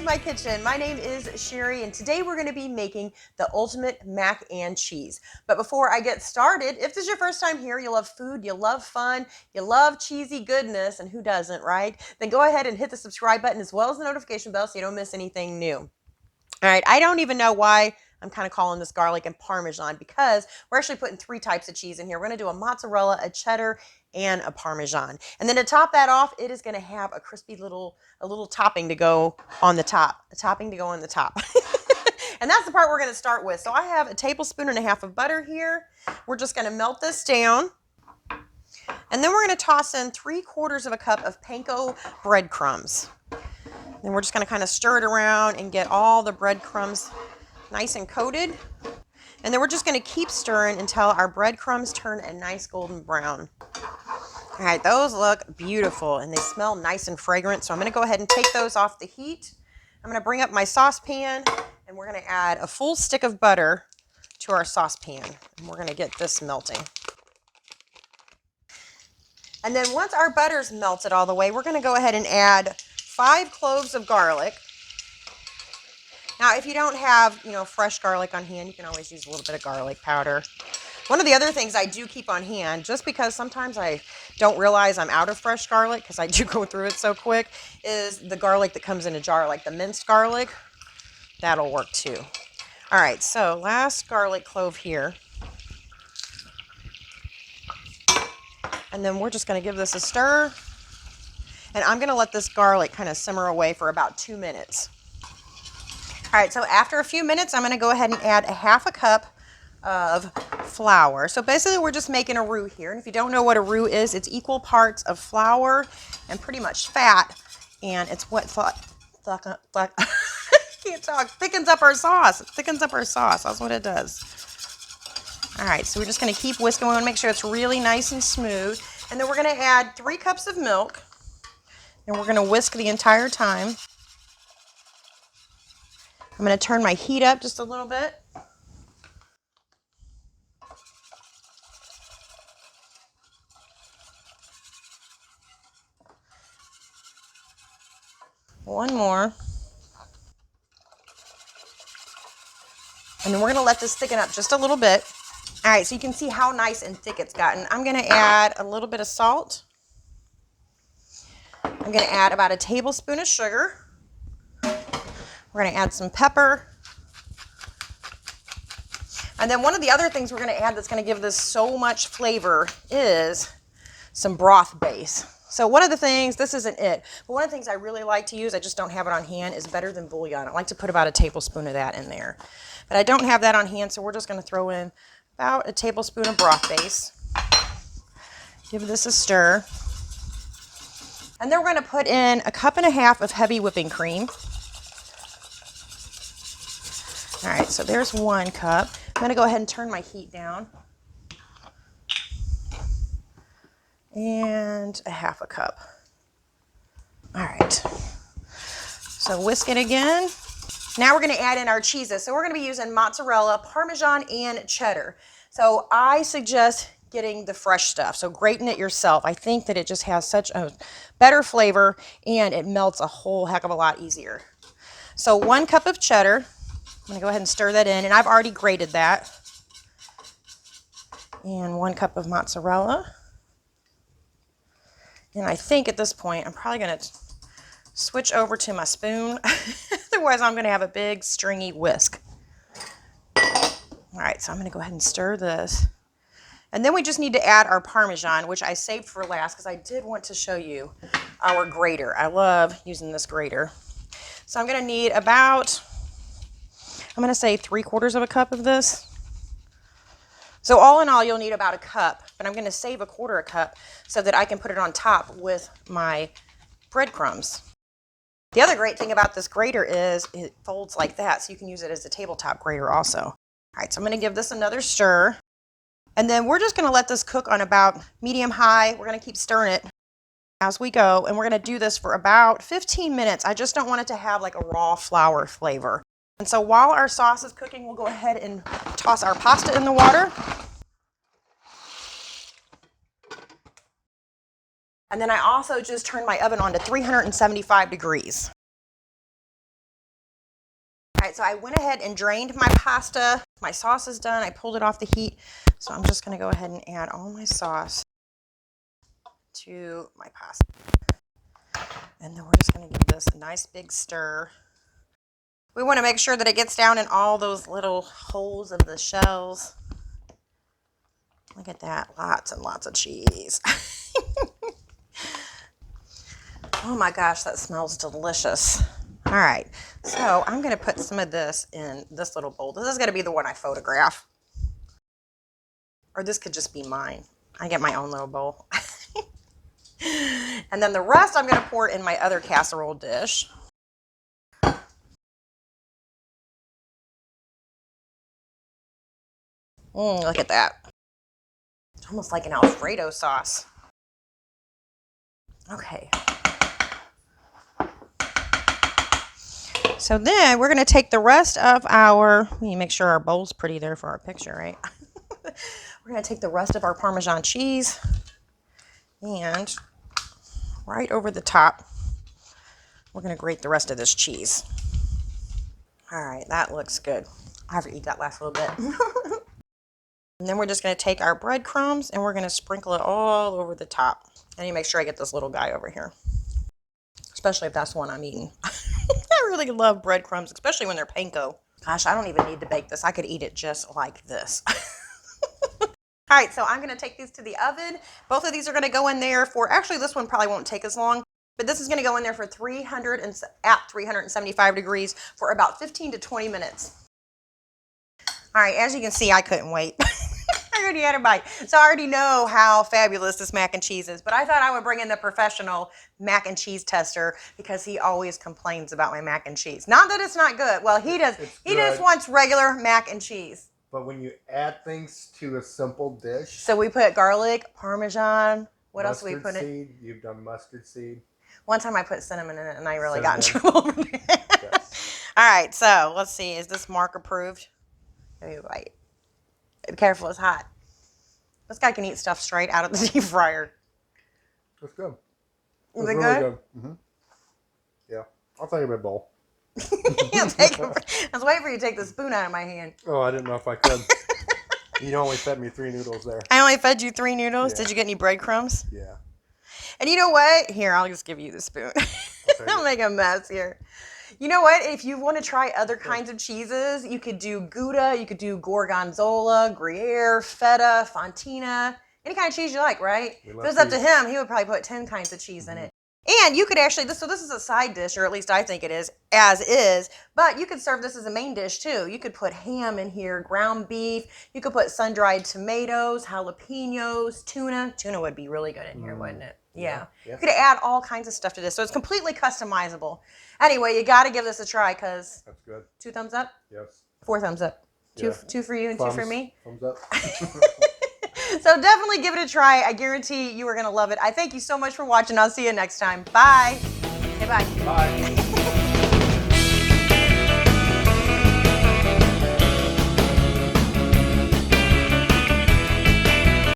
my kitchen. My name is Sherry, and today we're going to be making the ultimate mac and cheese. But before I get started, if this is your first time here, you love food, you love fun, you love cheesy goodness, and who doesn't, right? Then go ahead and hit the subscribe button as well as the notification bell so you don't miss anything new. All right, I don't even know why I'm kind of calling this garlic and Parmesan, because we're actually putting 3 types of cheese in here. We're going to do a mozzarella, a cheddar, and a Parmesan. And then to top that off, it is going to have a crispy little topping to go on the top. A topping to go on the top. And that's the part we're going to start with. So I have a tablespoon and a half of butter here. We're just going to melt this down. And then we're going to toss in 3/4 of a cup of panko breadcrumbs. Then we're just going to kind of stir it around and get all the breadcrumbs nice and coated. And then we're just going to keep stirring until our breadcrumbs turn a nice golden brown. All right, those look beautiful and they smell nice and fragrant. So I'm going to go ahead and take those off the heat. I'm going to bring up my saucepan and we're going to add a full stick of butter to our saucepan. And we're going to get this melting. And then once our butter's melted all the way, we're going to go ahead and add 5 cloves of garlic. Now, if you don't have, fresh garlic on hand, you can always use a little bit of garlic powder. One of the other things I do keep on hand, just because sometimes I don't realize I'm out of fresh garlic, because I do go through it so quick, is the garlic that comes in a jar, like the minced garlic. That'll work too. All right, so last garlic clove here. And then we're just going to give this a stir. And I'm going to let this garlic kind of simmer away for about 2 minutes. All right, so after a few minutes, I'm going to go ahead and add a 1/2 cup of flour. So basically, we're just making a roux here. And if you don't know what a roux is, it's equal parts of flour and pretty much fat. And it's what can't talk. Thickens up our sauce. It thickens up our sauce. That's what it does. All right, so we're just going to keep whisking. We want to make sure it's really nice and smooth. And then we're going to add 3 cups of milk. And we're going to whisk the entire time. I'm going to turn my heat up just a little bit. One more. And then we're going to let this thicken up just a little bit. All right, so you can see how nice and thick it's gotten. I'm going to add a little bit of salt. I'm going to add about a tablespoon of sugar. We're going to add some pepper. And then one of the other things we're going to add that's going to give this so much flavor is some broth base. So one of the things, this isn't it, but one of the things I really like to use, I just don't have it on hand, is Better Than Bouillon. I like to put about a tablespoon of that in there. But I don't have that on hand, so we're just going to throw in about a tablespoon of broth base. Give this a stir. And then we're going to put in a 1.5 cups of heavy whipping cream. All right, so there's 1 cup. I'm going to go ahead and turn my heat down. And a 1/2 cup. All right. So whisk it again. Now we're going to add in our cheeses. So we're going to be using mozzarella, Parmesan, and cheddar. So I suggest getting the fresh stuff. So grating it yourself. I think that it just has such a better flavor and it melts a whole heck of a lot easier. So 1 cup of cheddar. I'm going to go ahead and stir that in, and I've already grated that. And 1 cup of mozzarella. And I think at this point, I'm probably going to switch over to my spoon. Otherwise, I'm going to have a big stringy whisk. All right, so I'm going to go ahead and stir this. And then we just need to add our Parmesan, which I saved for last because I did want to show you our grater. I love using this grater. So I'm going to need about, I'm going to say 3/4 of a cup of this. So all in all, you'll need about a cup, but I'm going to save 1/4 cup so that I can put it on top with my breadcrumbs. The other great thing about this grater is it folds like that, so you can use it as a tabletop grater also. All right, so I'm going to give this another stir. And then we're just going to let this cook on about medium-high. We're going to keep stirring it as we go, and we're going to do this for about 15 minutes. I just don't want it to have like a raw flour flavor. And so while our sauce is cooking, we'll go ahead and toss our pasta in the water. And then I also just turned my oven on to 375 degrees. right, so I went ahead and drained my pasta. My sauce is done. I pulled it off the heat. So I'm just going to go ahead and add all my sauce to my pasta. And then we're just going to give this a nice big stir. We want to make sure that it gets down in all those little holes of the shells. Look at that. Lots and lots of cheese. Oh my gosh, that smells delicious. All right, so I'm going to put some of this in this little bowl. This is going to be the one I photograph. Or this could just be mine. I get my own little bowl. And then the rest I'm going to pour in my other casserole dish. Look at that. It's almost like an Alfredo sauce. Okay. So then we're going to take the rest of our, we need to make sure our bowl's pretty there for our picture, right? We're going to take the rest of our Parmesan cheese and right over the top, we're going to grate the rest of this cheese. All right, that looks good. I have to eat that last little bit. And then we're just going to take our breadcrumbs and we're going to sprinkle it all over the top. I need to make sure I get this little guy over here, especially if that's the one I'm eating. I really love breadcrumbs, especially when they're panko. Gosh, I don't even need to bake this. I could eat it just like this. All right, so I'm going to take these to the oven. Both of these are going to go in there for, actually this one probably won't take as long, but this is going to go in there for 375 degrees for about 15 to 20 minutes. All right, as you can see, I couldn't wait. I already had a bite. So I already know how fabulous this mac and cheese is, but I thought I would bring in the professional mac and cheese tester because he always complains about my mac and cheese. Not that it's not good. Well, he does. He just wants regular mac and cheese. But when you add things to a simple dish. So we put garlic, Parmesan. What else do we put in? You've done mustard seed. One time I put cinnamon in it and I really got in trouble over there. Yes. All right, so let's see. Is this Mark approved? Give me a bite. Be careful, it's hot. This guy can eat stuff straight out of the deep fryer. That's good. Is it really good? Mm-hmm. Yeah. I'll take a big bowl. I was waiting for you to take the spoon out of my hand. Oh, I didn't know if I could. You only fed me 3 noodles there. I only fed you 3 noodles? Yeah. Did you get any breadcrumbs? Yeah. And you know what? Here, I'll just give you the spoon. I'll make a mess here. You know what? If you want to try other kinds of cheeses, you could do Gouda, you could do Gorgonzola, Gruyere, Feta, Fontina, any kind of cheese you like, right? If it was up to him, he would probably put 10 kinds of cheese in it. And you could actually, so this is a side dish, or at least I think it is, as is, but you could serve this as a main dish too. You could put ham in here, ground beef, you could put sun-dried tomatoes, jalapenos, tuna. Tuna would be really good in here, wouldn't it? Yeah. You could add all kinds of stuff to this, so it's completely customizable. Anyway, you got to give this a try, because... That's good. 2 thumbs up? Yes. 4 thumbs up. Two for you and 2 for me? Thumbs up. So definitely give it a try. I guarantee you are going to love it. I thank you so much for watching. I'll see you next time. Bye. Say bye. Bye.